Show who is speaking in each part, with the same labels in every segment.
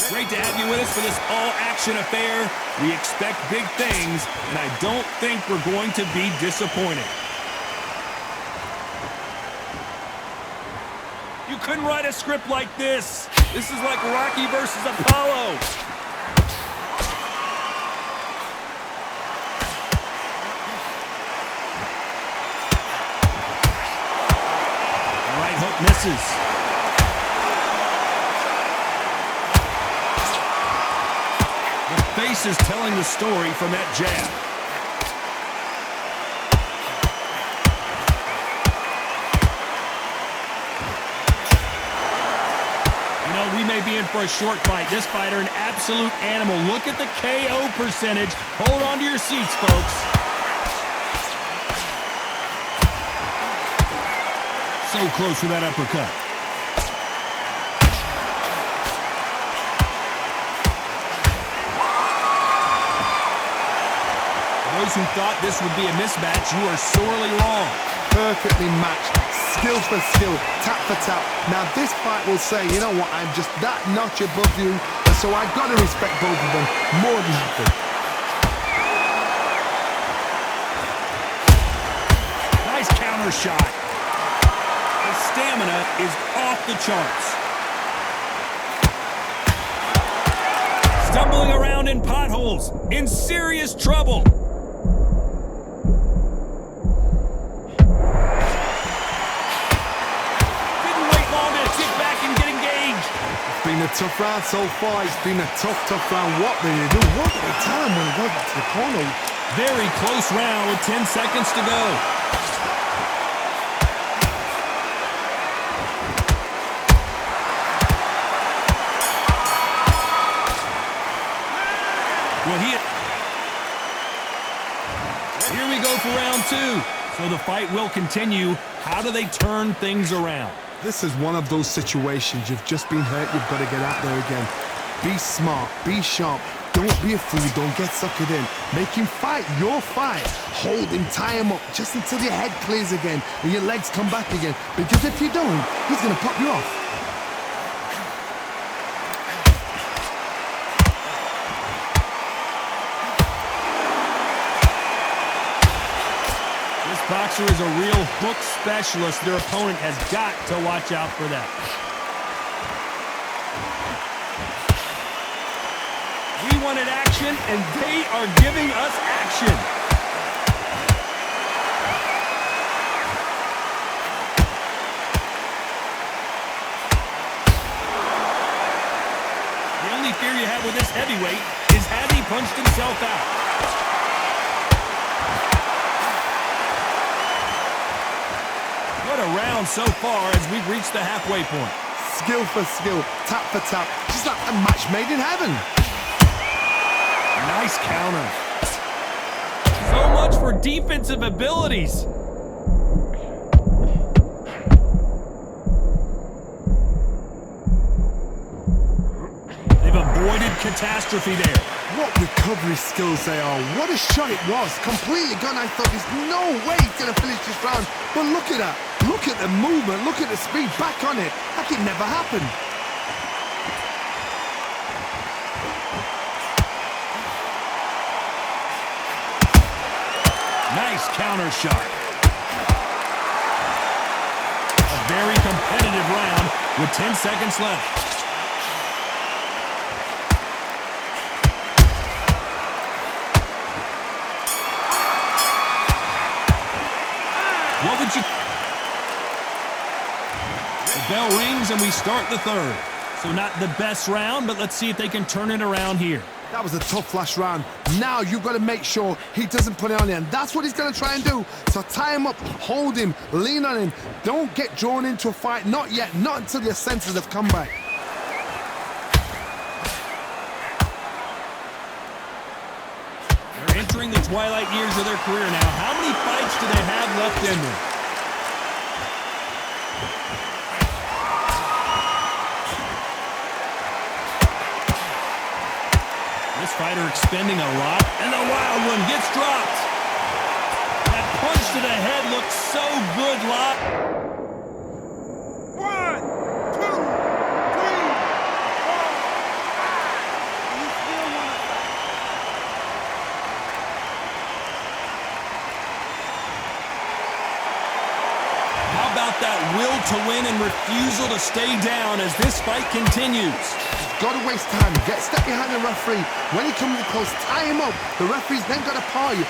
Speaker 1: Great to have you with us for this all-action affair. We expect big things, and I don't think we're going to be disappointed. You couldn't write a script like this. This is like Rocky versus Apollo. Right hook misses. The face is telling the story from that jab. You know, we may be in for a short fight. This fighter, an absolute animal. Look at the KO percentage. Hold on to your seats, folks. So close for that uppercut. Those who thought this would be a mismatch, you are sorely wrong.
Speaker 2: Perfectly matched, skill for skill, tap for tap. Now this fight will say, you know what, I'm just that notch above you, and so I've got to respect both of them more than happy.
Speaker 1: Nice counter shot. The stamina is off the charts. Stumbling around in potholes, in serious trouble.
Speaker 2: Been a tough round so far. It's been a tough round. What did he do? What did he tell him when he got to the corner?
Speaker 1: Very close round with 10 seconds to go. Well, here we go for round two. So the fight will continue. How do they turn things around?
Speaker 2: This is one of those situations. You've just been hurt. You've got to get out there again. Be smart. Be sharp. Don't be a fool. Don't get suckered in. Make him fight your fight. Hold him. Tie him up just until your head clears again and your legs come back again. Because if you don't, he's going to pop you off.
Speaker 1: Boxer is a real hook specialist. Their opponent has got to watch out for that. We wanted action, and they are giving us action. The only fear you have with this heavyweight is has he punched himself out? What a round so far as we've reached the halfway point.
Speaker 2: Skill for skill, tap for tap, just like a match made in heaven.
Speaker 1: Nice counter. So much for defensive abilities. They've avoided catastrophe there.
Speaker 2: What recovery skills they are. What a shot it was. Completely gone. I thought there's no way he's going to finish this round. But look at that. Look at the movement. Look at the speed. Back on it. Like it never happened.
Speaker 1: Nice counter shot. A very competitive round with 10 seconds left. What would you... The bell rings and we start the third. So not the best round, but let's see if they can turn it around here.
Speaker 2: That was a tough last round. Now you've got to make sure he doesn't put it on you, and that's what he's going to try and do. So tie him up, hold him, lean on him. Don't get drawn into a fight. Not yet. Not until your senses have come back.
Speaker 1: They're entering the twilight years of their career now. How many fights do they have left in them? This fighter expending a lot, and the wild one gets dropped. That punch to the head looks so good, Lot.
Speaker 3: 1, 2, 3, 4.
Speaker 1: will to win and refusal to stay down as this fight continues.
Speaker 2: Got to waste time. Get step behind the referee. When he comes close, tie him up. The referee's then got to paw you.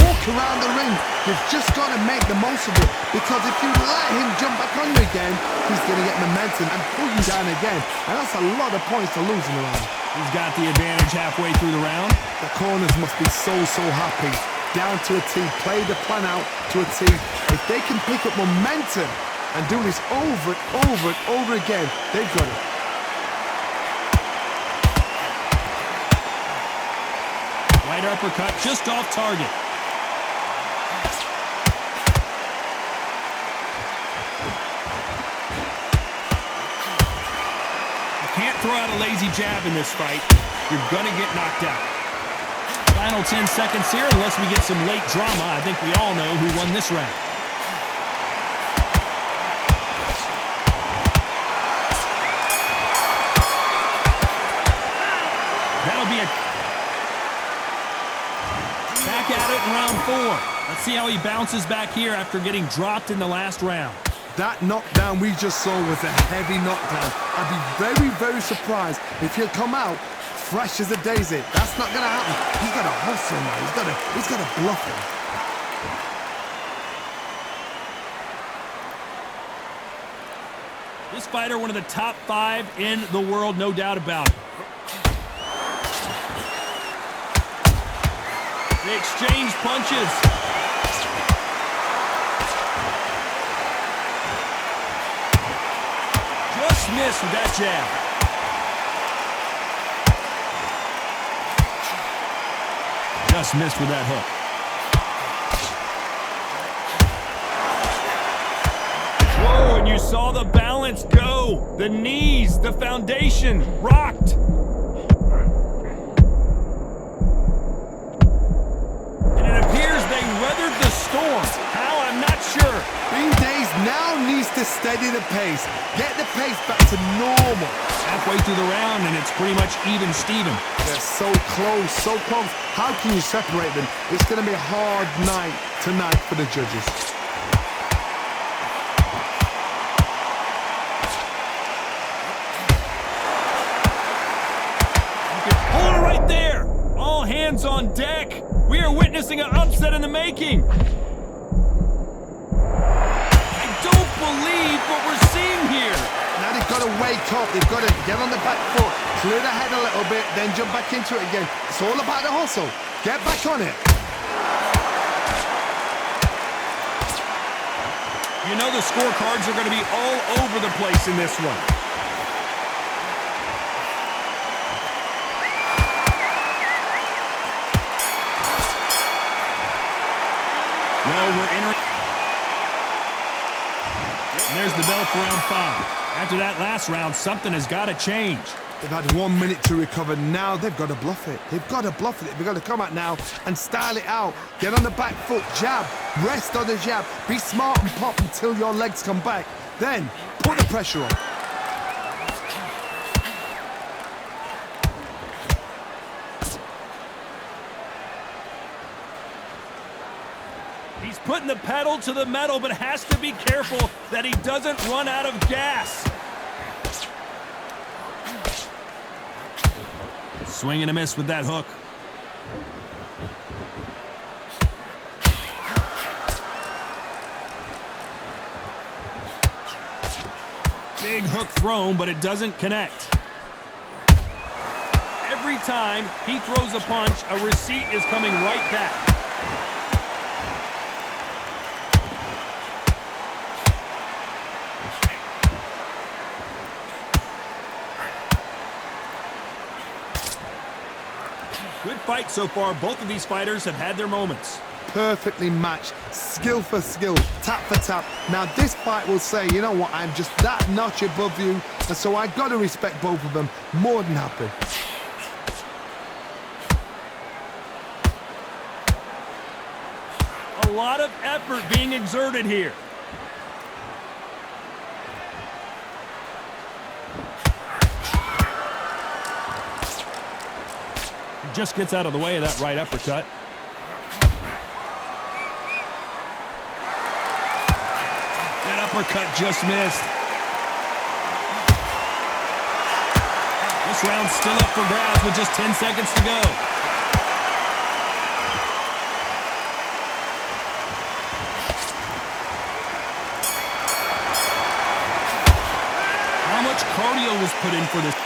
Speaker 2: Walk around the ring. You've just got to make the most of it. Because if you let him jump back on you again, he's going to get momentum and pull you down again. And that's a lot of points to lose in the round.
Speaker 1: He's got the advantage halfway through the round.
Speaker 2: The corners must be so happy. Down to a T. Play the plan out to a T. If they can pick up momentum and do this over and over and over again, they've got it.
Speaker 1: Right uppercut just off target. You can't throw out a lazy jab in this fight. You're gonna get knocked out. Final 10 seconds here, unless we get some late drama. I think we all know who won this round. That'll be a... Back at it in round 4. Let's see how he bounces back here after getting dropped in the last round.
Speaker 2: That knockdown we just saw was a heavy knockdown. I'd be very surprised if he'll come out fresh as a daisy. That's not going to happen. He's got to hustle now. He's got to bluff him.
Speaker 1: This fighter, one of the top 5 in the world, no doubt about it. They exchange punches. Just missed with that jab. Just missed with that hook. Whoa, and you saw the balance go. The knees, the foundation, rocked. And it appears they weathered the storm. How, I'm not sure.
Speaker 2: Bean Days now needs to steady the pace. Get the pace back to normal.
Speaker 1: Halfway through the round, and it's pretty much even Steven.
Speaker 2: They're so close, so close. How can you separate them? It's going to be a hard night tonight for the judges.
Speaker 1: Hold it right there. All hands on deck. We are witnessing an upset in the making. I don't believe what we're seeing here.
Speaker 2: Now they've got to wake up. They've got to get on the back foot, clear the head a little bit, then jump back into it again. It's all about the hustle. Get back on it.
Speaker 1: You know the scorecards are going to be all over the place in this one. Well, we're entering. And there's the bell for round 5. After that last round, something has got to change.
Speaker 2: They've had 1 minute to recover. Now they've got to bluff it. They've got to bluff it. They've got to come out now and style it out. Get on the back foot, jab, rest on the jab. Be smart and pop until your legs come back. Then put the pressure on.
Speaker 1: He's putting the pedal to the metal, but has to be careful that he doesn't run out of gas. Swing and a miss with that hook. Big hook thrown, but it doesn't connect. Every time he throws a punch, a receipt is coming right back. Good fight so far. Both of these fighters have had their moments.
Speaker 2: Perfectly matched, skill for skill, tap for tap. Now this fight will say, you know what, I'm just that notch above you, and so I got to respect both of them. More than happy.
Speaker 1: A lot of effort being exerted here. Just gets out of the way of that right uppercut. That uppercut just missed. This round's still up for grabs with just 10 seconds to go. How much cardio was put in for this?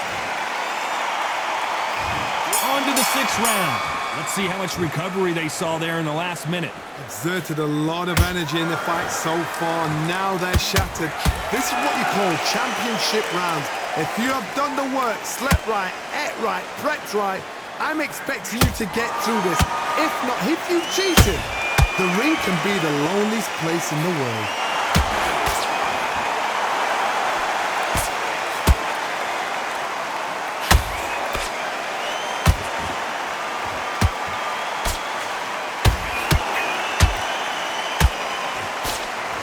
Speaker 1: On to the 6th round. Let's see how much recovery they saw there in the last minute.
Speaker 2: Exerted a lot of energy in the fight so far. Now they're shattered. This is what you call championship rounds. If you have done the work, slept right, ate right, prepped right, I'm expecting you to get through this. If not, if you've cheated, the ring can be the loneliest place in the world.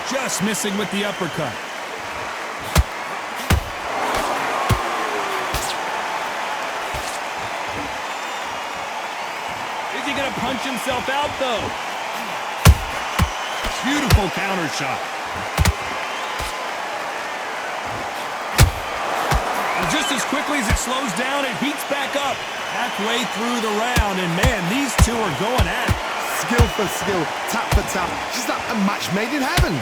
Speaker 1: Just missing with the uppercut. Is he going to punch himself out, though? Beautiful counter shot. And just as quickly as it slows down, it heats back up. Halfway through the round, and man, these two are going at it.
Speaker 2: Skill for skill, tap for tap. Just like a match made in heaven.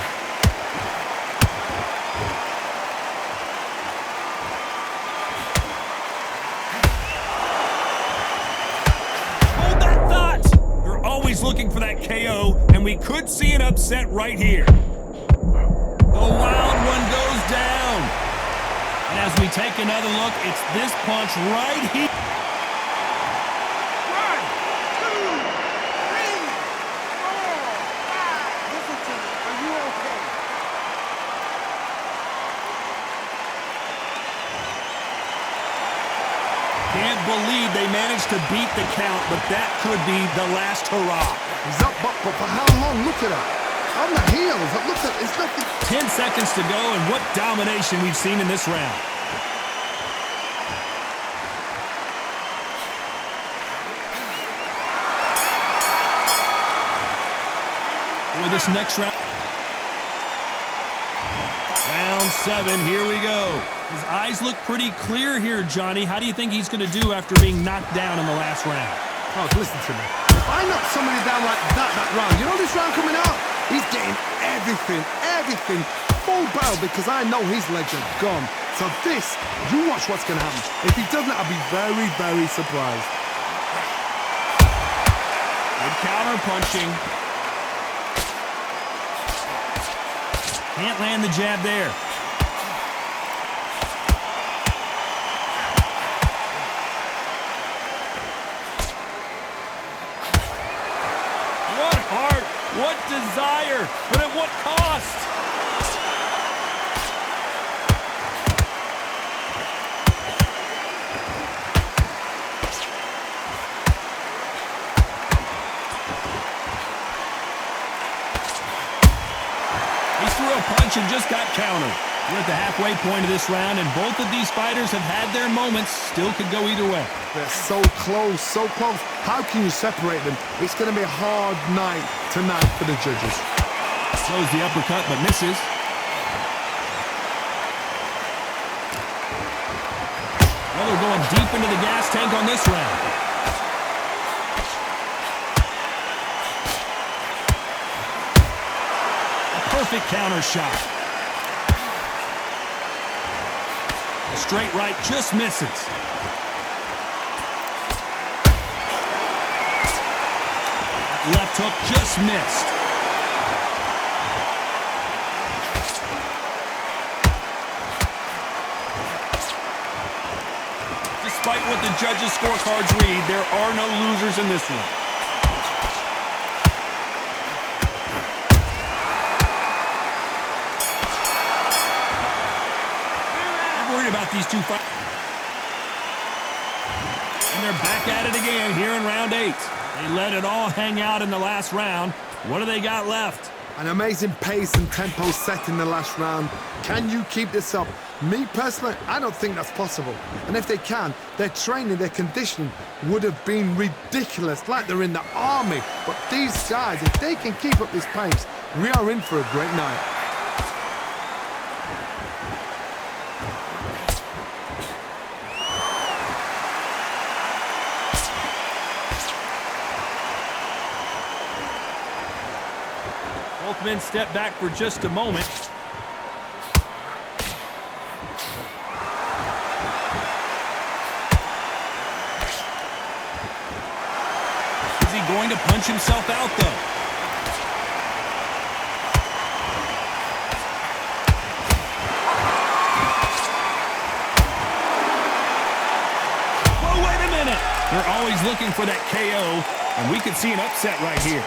Speaker 1: Hold that thought. You're always looking for that KO, and we could see an upset right here. The wild one goes down. And as we take another look, it's this punch right here. Can't believe they managed to beat the count, but that could be the last hurrah.
Speaker 2: He's up, but for how long? Look at her. On the heels. Look at it's nothing.
Speaker 1: 10 seconds to go, and what domination we've seen in this round. For this next round. Round 7, here we go. His eyes look pretty clear here, Johnny. How do you think he's going to do after being knocked down in the last round?
Speaker 2: Oh, listen to me. If I knock somebody down like that round, you know this round coming out? He's getting everything full barrel because I know his legs are gone. So this, you watch what's going to happen. If he doesn't, I'll be very, very surprised.
Speaker 1: Good counter punching. Can't land the jab there. What heart, what desire, but at what cost? He threw a punch and just got countered. We're at the halfway point of this round, and both of these fighters have had their moments. Still could go either way.
Speaker 2: They're so close, so close. How can you separate them? It's going to be a hard night tonight for the judges.
Speaker 1: Throws the uppercut, but misses. Well, they're going deep into the gas tank on this round. Perfect counter shot. A straight right just misses. Left hook just missed. Despite what the judges' scorecards read, there are no losers in this one. About these two fights. And they're back at it again here in round 8. They let it all hang out in the last round. What do they got left?
Speaker 2: An amazing pace and tempo set in the last round. Can you keep this up? Me personally, I don't think that's possible. And if they can, their training, their conditioning would have been ridiculous, like they're in the army. But these guys, if they can keep up this pace, we are in for a great night.
Speaker 1: Both men step back for just a moment. Is he going to punch himself out, though? Whoa, wait a minute. They're always looking for that KO, and we could see an upset right here.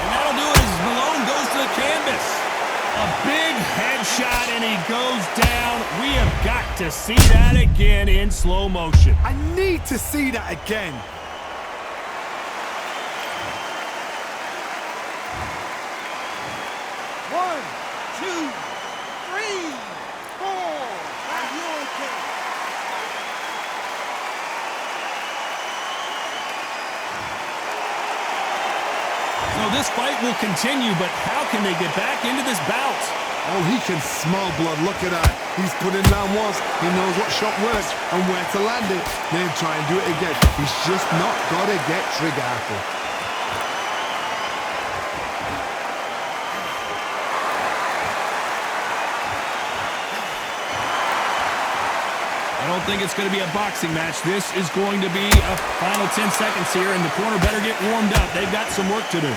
Speaker 1: And that'll do it as Malone goes to the canvas. A big headshot, and he goes down. We have got to see that again in slow motion.
Speaker 2: I need to see that again.
Speaker 3: One, two, three, four. Are you okay?
Speaker 1: So this fight will continue, but how can they get back into this bout?
Speaker 2: Oh, he can smell blood. Look at that. He's put it down once. He knows what shot works and where to land it. Then try and do it again. He's just not got to get trigger happy.
Speaker 1: I don't think it's going to be a boxing match. This is going to be a final 10 seconds here, and the corner better get warmed up. They've got some work to do.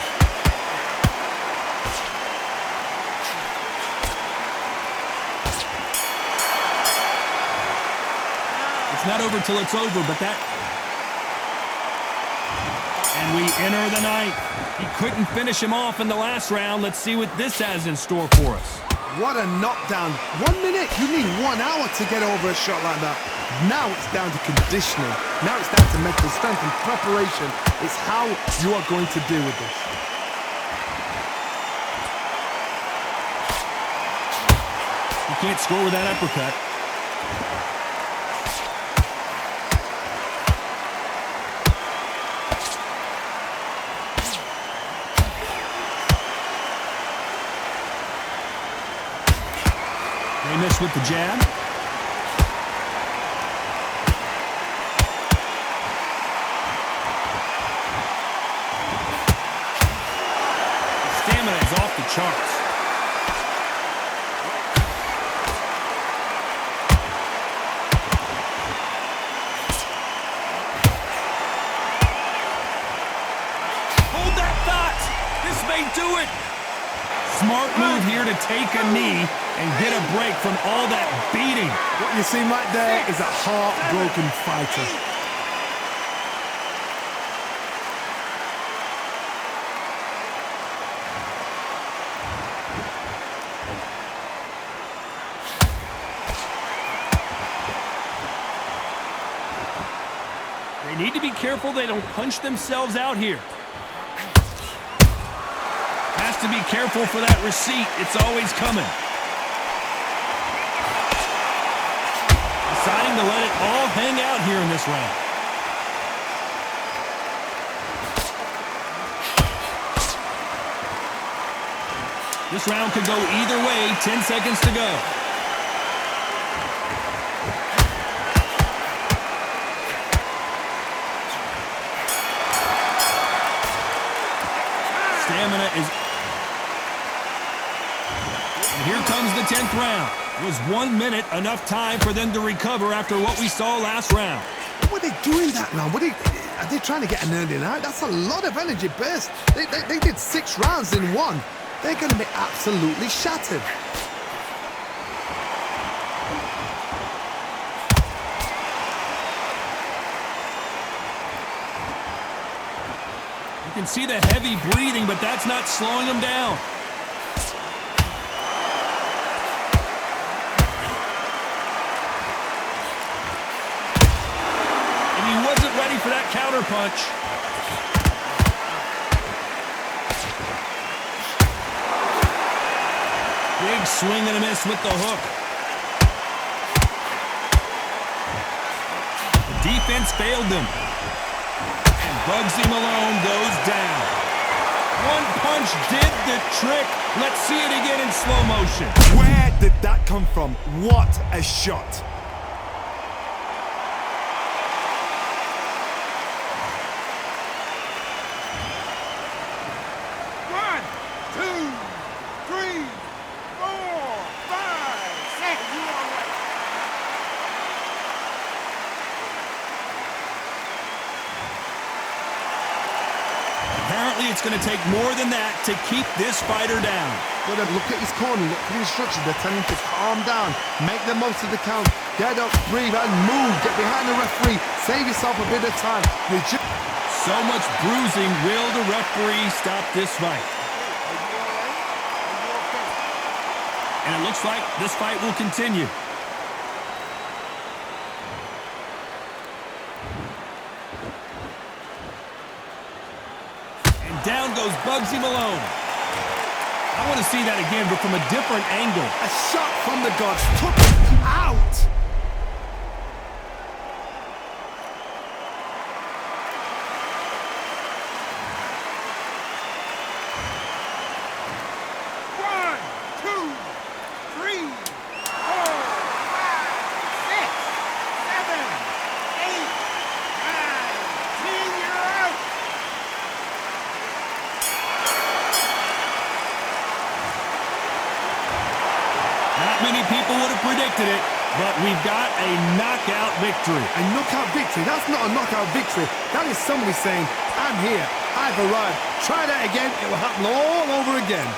Speaker 1: It's not over till it's over, but that... And we enter the ninth. He couldn't finish him off in the last round. Let's see what this has in store for us.
Speaker 2: What a knockdown. 1 minute. You need 1 hour to get over a shot like that. Now it's down to conditioning. Now it's down to mental strength and preparation. It's how you are going to deal with this.
Speaker 1: You can't score with that uppercut. They miss with the jab. The stamina is off the charts. Hold that thought. This may do it. Smart move here to take a knee and get a break from all that beating.
Speaker 2: What you see right there is a heartbroken fighter.
Speaker 1: They need to be careful they don't punch themselves out here. Has to be careful for that receipt. It's always coming. Deciding to let it all hang out here in this round. This round could go either way. 10 seconds to go. Stamina is... And here comes the 10th round. Was 1 minute enough time for them to recover after what we saw last round?
Speaker 2: What are they doing that now? Are they trying to get an early out? That's a lot of energy burst. They did 6 rounds in 1. They're going to be absolutely shattered.
Speaker 1: You can see the heavy breathing, but that's not slowing them down. And he wasn't ready for that counter punch. Big swing and a miss with the hook. The defense failed them. And Bugsy Malone goes down. One punch did the trick. Let's see it again in slow motion.
Speaker 2: Where did that come from? What a shot.
Speaker 1: Unfortunately, it's going to take more than that to keep this fighter down.
Speaker 2: But look at his corner, look at the instructions. They're telling him to calm down, make the most of the count, get up, breathe, and move. Get behind the referee, save yourself a bit of time.
Speaker 1: So much bruising. Will the referee stop this fight? And it looks like this fight will continue. And down goes Bugsy Malone. I want to see that again, but from a different angle.
Speaker 2: A shot from the gods took him out.
Speaker 3: One, two, three, 4, 5, 6, 7, 8, 9, 10. You're out.
Speaker 1: Not many people would have predicted it, but we've got a knockout victory.
Speaker 2: A knockout victory? That's not a knockout victory. That is somebody saying, I'm here, I've arrived. Try that again, it will happen all over again.